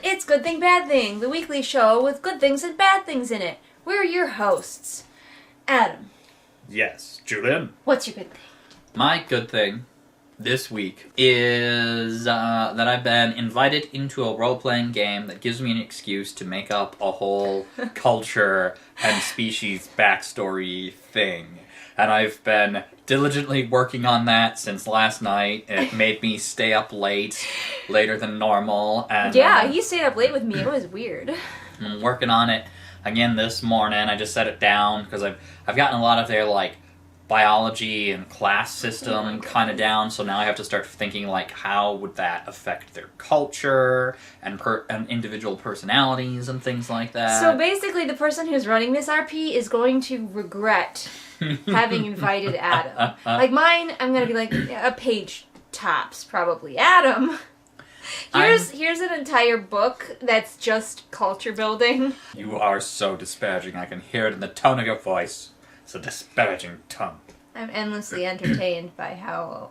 It's Good Thing, Bad Thing, the weekly show with good things and bad things in it. We're your hosts. Adam. Yes. Julian? What's your good thing? My good thing this week is that I've been invited into a role-playing game that gives me an excuse to make up a whole culture and species backstory thing. And I've been diligently working on that since last night. It made me stay up late, later than normal. And yeah, you stayed up late with me. It was weird. I'm working on it again this morning. I just set it down because I've gotten a lot of their biology and class system kind of down, so now I have to start thinking how would that affect their culture and individual personalities and things like that. So basically the person who's running this RP is going to regret having invited Adam. Mine, I'm going to be a page tops probably. Adam, here's an entire book that's just culture building. You are so disparaging. I can hear it in the tone of your voice. It's a disparaging tongue. I'm endlessly entertained by how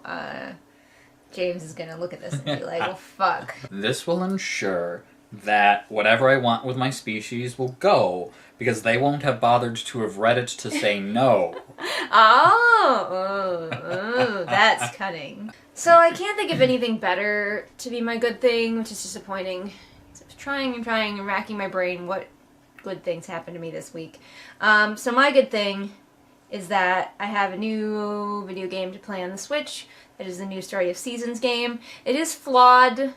James is going to look at this and be like, well, fuck. This will ensure that whatever I want with my species will go, because they won't have bothered to have read it to say no. Oh, that's cunning. So I can't think of anything better to be my good thing, which is disappointing. So I was trying and racking my brain what good things happened to me this week. So my good thing is that I have a new video game to play on the Switch. It is the new Story of Seasons game. It is flawed.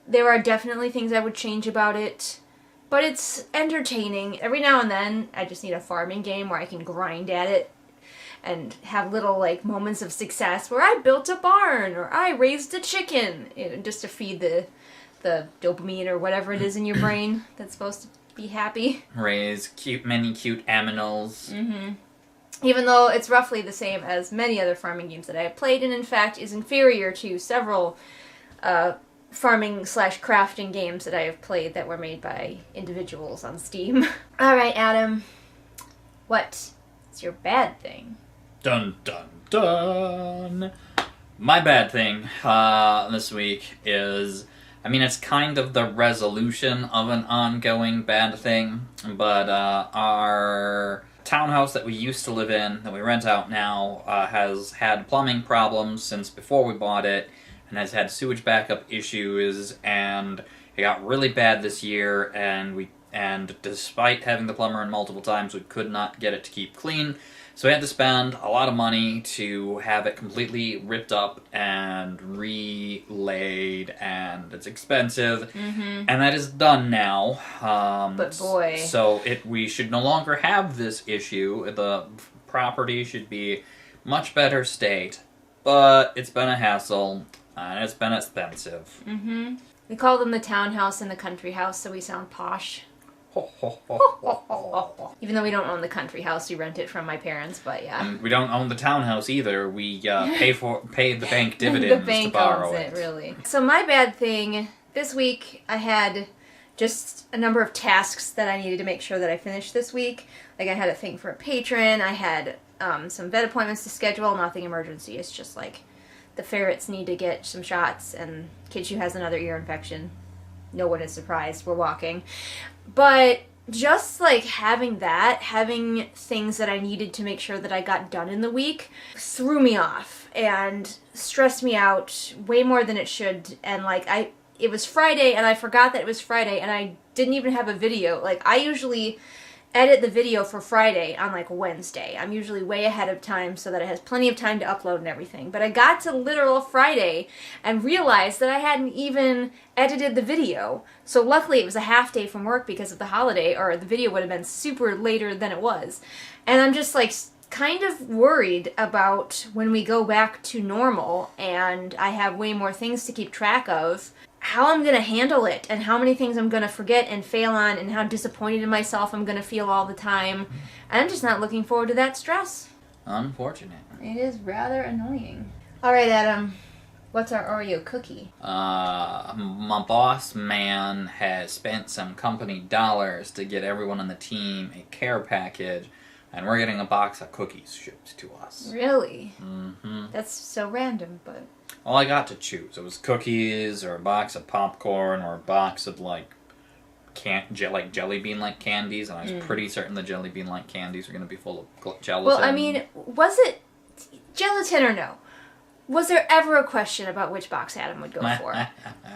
There are definitely things I would change about it, but it's entertaining. Every now and then, I just need a farming game where I can grind at it and have little moments of success where I built a barn or I raised a chicken, just to feed the dopamine or whatever it is in your brain that's supposed to be happy. Raise many cute aminals. Mm-hmm. Even though it's roughly the same as many other farming games that I have played, and in fact is inferior to several farming/crafting games that I have played that were made by individuals on Steam. Alright, Adam. What is your bad thing? Dun dun dun! My bad thing this week is, it's kind of the resolution of an ongoing bad thing, but our townhouse that we used to live in, that we rent out now, has had plumbing problems since before we bought it, and has had sewage backup issues, and it got really bad this year, and despite having the plumber in multiple times, we could not get it to keep clean. So we had to spend a lot of money to have it completely ripped up and relaid, and it's expensive. Mm-hmm. And that is done now. But boy. So we should no longer have this issue. The property should be much better state, but it's been a hassle, and it's been expensive. Mm-hmm. We call them the townhouse and the country house, so we sound posh. Even though we don't own the country house, we rent it from my parents, but yeah. And we don't own the townhouse either. We pay the bank dividends the bank to borrow owns it, really. So my bad thing, this week I had just a number of tasks that I needed to make sure that I finished this week. I had a thing for a patron, I had some vet appointments to schedule, nothing emergency. It's just the ferrets need to get some shots, and Kitchu has another ear infection. No one is surprised, we're walking. But just having things that I needed to make sure that I got done in the week threw me off and stressed me out way more than it should. And it was Friday and I forgot that it was Friday and I didn't even have a video. I usually edit the video for Friday on Wednesday. I'm usually way ahead of time so that it has plenty of time to upload and everything. But I got to literal Friday and realized that I hadn't even edited the video. So luckily it was a half day from work because of the holiday, or the video would have been super later than it was. And I'm just kind of worried about when we go back to normal and I have way more things to keep track of, how I'm going to handle it and how many things I'm going to forget and fail on and how disappointed in myself I'm going to feel all the time. I'm just not looking forward to that stress. Unfortunate. It is rather annoying. All right, Adam. What's our Oreo cookie? My boss man has spent some company dollars to get everyone on the team a care package, and we're getting a box of cookies shipped to us. Really? Mm-hmm. That's so random, but... Well, I got to choose. It was cookies, or a box of popcorn, or a box of, like jelly bean-like candies, and I was pretty certain the jelly bean-like candies were going to be full of gelatin. Well, I mean, was it gelatin or no? Was there ever a question about which box Adam would go for?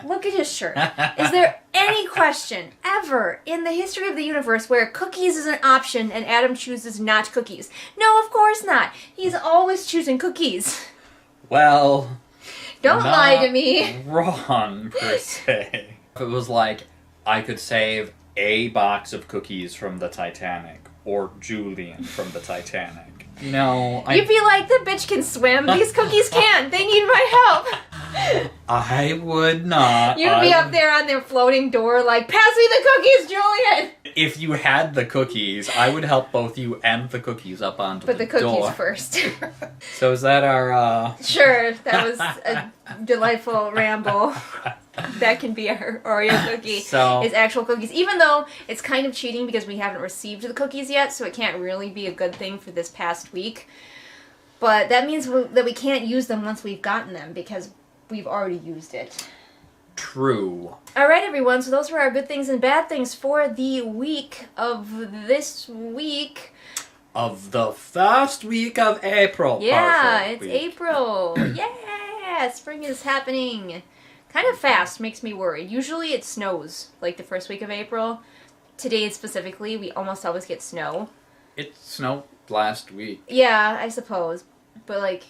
Look at his shirt. Is there any question ever in the history of the universe where cookies is an option and Adam chooses not cookies? No, of course not. He's always choosing cookies. Well, don't lie to me. Wrong, per se. If it was like, I could save a box of cookies from the Titanic, or Julian from the Titanic. No, You'd be like, the bitch can swim. These cookies can't. They need my help. I would not. You'd be up there on their floating door like, pass me the cookies, Julian! If you had the cookies, I would help both you and the cookies up onto But the the cookies door. first. So is that our, Sure, that was a delightful ramble. That can be our Oreo cookie. So- is actual cookies. Even though it's kind of cheating because we haven't received the cookies yet, so it can't really be a good thing for this past week. But that means that we can't use them once we've gotten them because we've already used it. True. Alright everyone, so those were our good things and bad things for the week of this week. Of the first week of April. Yeah, Perfect it's week. April. Yeah, spring is happening. Kind of fast, makes me worried. Usually it snows, like the first week of April. Today specifically, we almost always get snow. It snowed last week. Yeah, I suppose. But like,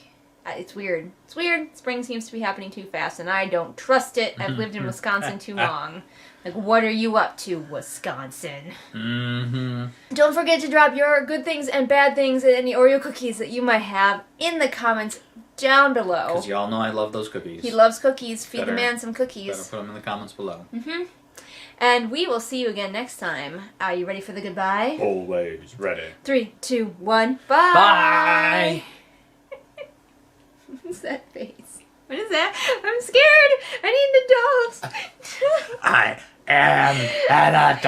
it's weird. It's weird. Spring seems to be happening too fast, and I don't trust it. I've lived in Wisconsin too long. Like, what are you up to, Wisconsin? Mm-hmm. Don't forget to drop your good things and bad things and any Oreo cookies that you might have in the comments down below. Because y'all know I love those cookies. He loves cookies. Feed the Better- man some Better cookies. put them in the comments below. And we will see you again next time. Are you ready for the goodbye? Always ready. 3, 2, 1, bye! Bye! What is that face? What is that? I'm scared! I need an adult! I am an adult!